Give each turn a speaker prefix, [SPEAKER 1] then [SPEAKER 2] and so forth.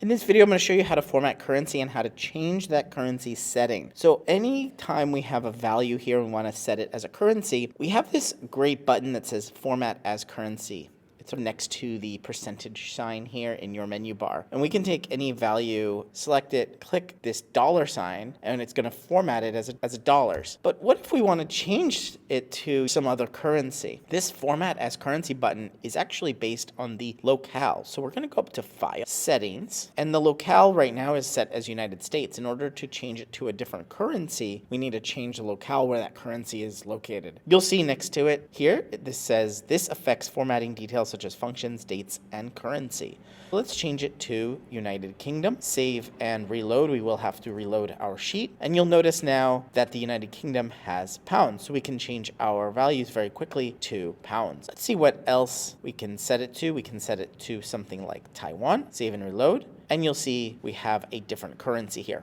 [SPEAKER 1] In this video, I'm going to show you how to format currency and how to change that currency setting. So anytime we have a value here and we want to set it as a currency, we have this great button that says Format as Currency. It's next to the percentage sign here in your menu bar. And we can take any value, select it, click this dollar sign, and it's going to format it as a dollars. But what if we want to change it to some other currency? This Format as Currency button is actually based on the locale. So we're going to go up to File, Settings, and the locale right now is set as United States. In order to change it to a different currency, we need to change the locale where that currency is located. You'll see next to it here, this says, this affects formatting details such as functions, dates, and currency. Let's change it to United Kingdom. Save and reload. We will have to reload our sheet. And you'll notice now that the United Kingdom has pounds. So we can change our values very quickly to pounds. Let's see what else we can set it to. We can set it to something like Taiwan. Save and reload. And you'll see we have a different currency here.